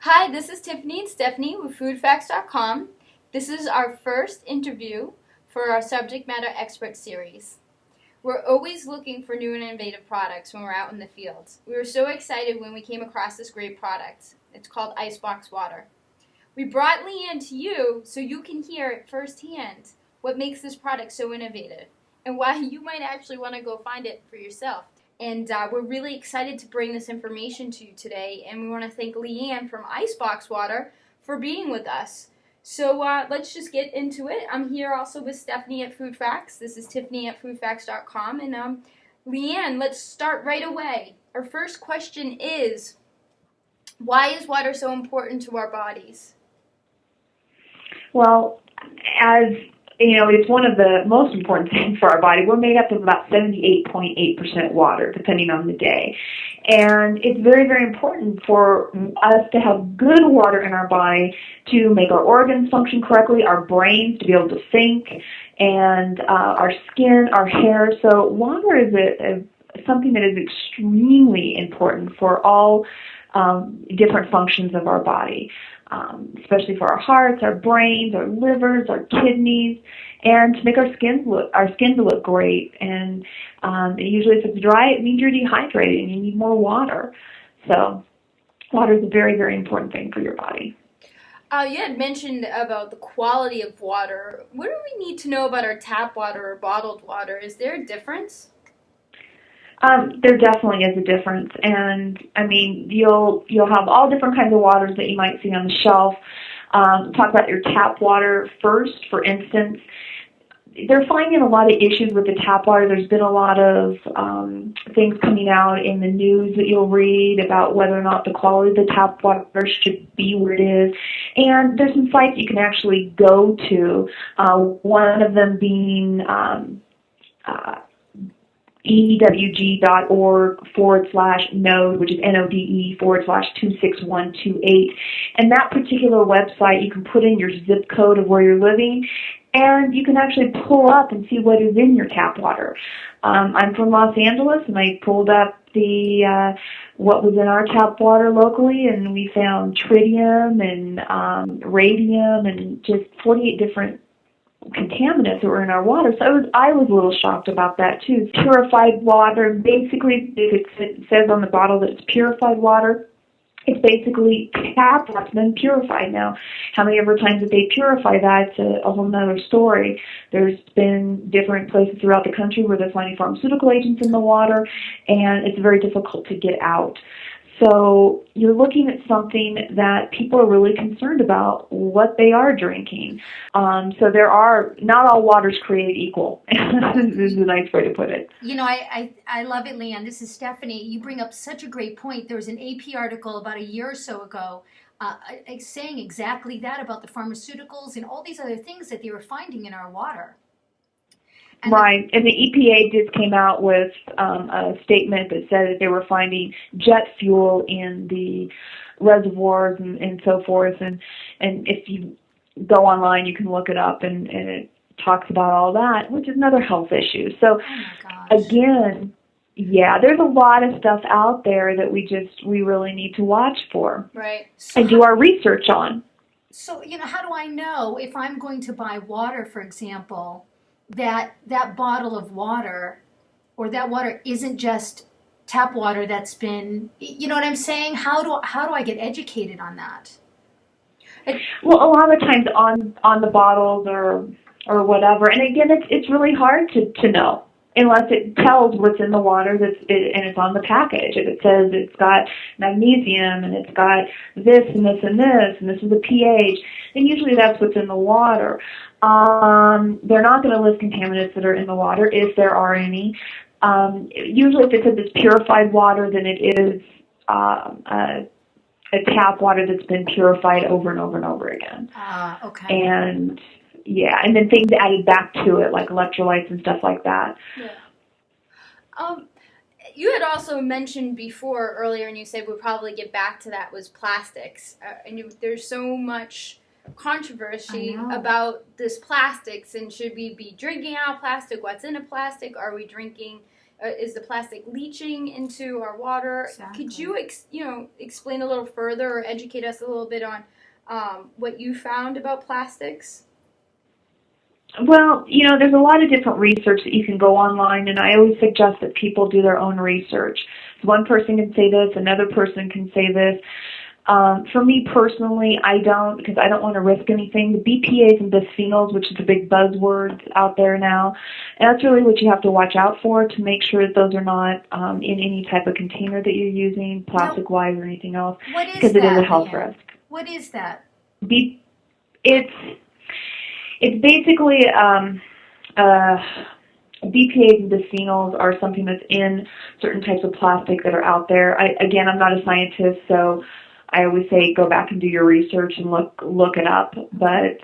Hi, this is Tiffany and Stephanie with FoodFacts.com. This is our first interview for our Subject Matter Expert series. We're always looking for new and innovative products when we're out in the field. We were so excited when we came across this great product. It's called IceBox water. We brought LeeAnn to you so you can hear it firsthand what makes this product so innovative and why you might actually want to go find it for yourself. And we're really excited to bring this information to you today, and we want to thank LeeAnn from IceBox Water for being with us. So let's just get into it. I'm here also with Stephanie at Food Facts. This is Tiffany at FoodFacts.com. And LeeAnn, let's start right away. Our first question is, why is water so important to our bodies? Well, as you know, it's one of the most important things for our body. We're made up of about 78.8% water, depending on the day. And it's very, very important for us to have good water in our body to make our organs function correctly, our brains to be able to think, and our skin, our hair. So water is something that is extremely important for all different functions of our body. Especially for our hearts, our brains, our livers, our kidneys, and to make our skin to look great. And usually if it's dry, it means you're dehydrated and you need more water. So water is a very, very important thing for your body. You had mentioned about the quality of water. What do we need to know about our tap water or bottled water? Is there a difference? There definitely is a difference, and I mean you'll have all different kinds of waters that you might see on the shelf. Talk about your tap water first. For instance, they're finding a lot of issues with the tap water. There's been a lot of things coming out in the news that you'll read about whether or not the quality of the tap water should be where it is. And there's some sites you can actually go to. One of them being ewg.org/node, which is NODE/26128. And that particular website, you can put in your zip code of where you're living, and you can actually pull up and see what is in your tap water. I'm from Los Angeles, and I pulled up the what was in our tap water locally, and we found tritium and radium and just 48 different contaminants that were in our water. So I was a little shocked about that too. Purified water, basically, if it says on the bottle that it's purified water, it's basically tap that's been purified. Now, how many ever times that they purify that, it's a whole other story. There's been different places throughout the country where they're finding pharmaceutical agents in the water, and it's very difficult to get out. So you're looking at something that people are really concerned about what they are drinking. So not all waters created equal. This is a nice way to put it. You know, I love it, LeeAnn. This is Stephanie. You bring up such a great point. There was an AP article about a year or so ago saying exactly that about the pharmaceuticals and all these other things that they were finding in our water. And right, and the EPA just came out with a statement that said that they were finding jet fuel in the reservoirs and so forth. And if you go online, you can look it up, and it talks about all that, which is another health issue. So, again, yeah, there's a lot of stuff out there that we really need to watch for, right, and do our research on. So, how do I know if I'm going to buy water, for example, that bottle of water or that water isn't just tap water that's been, you know what I'm saying? How do I get educated on that? Well, a lot of times on the bottles or whatever, and again, it's really hard to know unless it tells what's in the water and it's on the package. If it says it's got magnesium and it's got this and this and this and this is the pH, then usually that's what's in the water. They're not going to list contaminants that are in the water if there are any. Usually if it says it's purified water, then it is a tap water that's been purified over and over and over again. Okay. And yeah, and then things added back to it, like electrolytes and stuff like that. Yeah. You had also mentioned before earlier, and you said we'll probably get back to that, was plastics. There's so much controversy about this plastics, and should we be drinking out of plastic? What's in a plastic? Are we drinking is the plastic leaching into our water? Exactly. Could you explain a little further or educate us a little bit on what you found about plastics? Well, there's a lot of different research that you can go online, and I always suggest that people do their own research. So one person can say this, another person can say this. For me personally, I don't, because I don't want to risk anything. The BPAs and bisphenols, which is a big buzzword out there now, and that's really what you have to watch out for to make sure that those are not in any type of container that you're using, plastic-wise or anything else, What is because that, it is a health LeeAnn? risk. What is that? It's basically BPAs and bisphenols are something that's in certain types of plastic that are out there. Again, I'm not a scientist, so I always say go back and do your research and look it up. But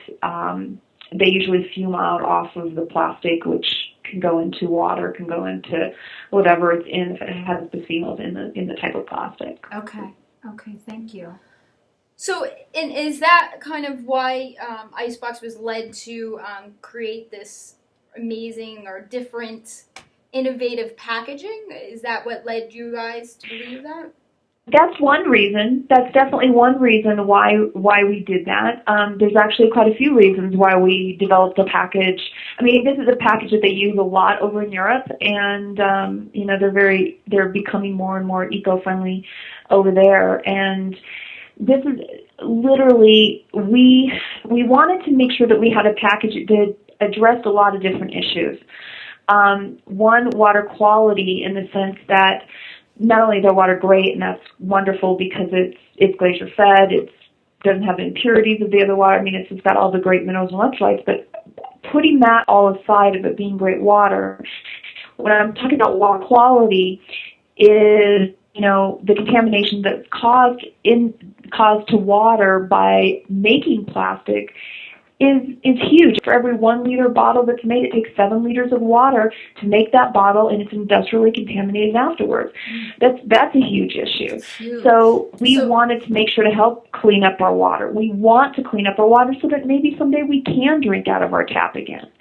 they usually fume out off of the plastic, which can go into water, can go into whatever it's in if it has bisphenols in the type of plastic. Okay, thank you. So, and is that kind of why IceBox was led to create this amazing or different, innovative packaging? Is that what led you guys to believe that? That's one reason. That's definitely one reason why we did that. There's actually quite a few reasons why we developed a package. I mean, this is a package that they use a lot over in Europe, and they're becoming more and more eco-friendly over there. And this is literally, we wanted to make sure that we had a package that addressed a lot of different issues. One, water quality, in the sense that not only is our water great, and that's wonderful because it's glacier fed, it doesn't have the impurities of the other water. I mean, it's got all the great minerals and electrolytes, but putting that all aside of it being great water, when I'm talking about water quality, is the contamination that's caused to water by making plastic is huge. For every 1 liter bottle that's made, it takes 7 liters of water to make that bottle, and it's industrially contaminated afterwards. That's a huge issue. Huge. So we wanted to make sure to help clean up our water. We want to clean up our water so that maybe someday we can drink out of our tap again.